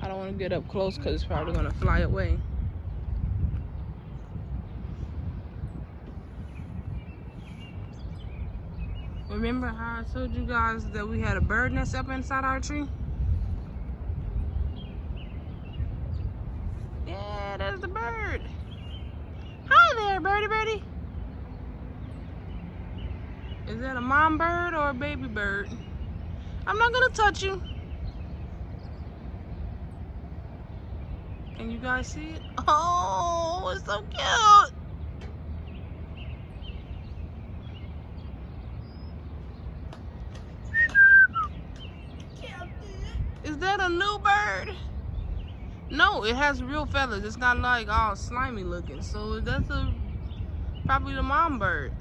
I don't want to get up close because it's probably going to fly away. Remember how I told you guys that we had a bird nest up inside our tree? Yeah, there's the bird. Hi there, birdie birdie. Is that a mom bird or a baby bird? I'm not gonna touch you. Can you guys see it? Oh, it's so cute. Is that a new bird? No, it has real feathers. It's not like all slimy looking. So that's probably the mom bird.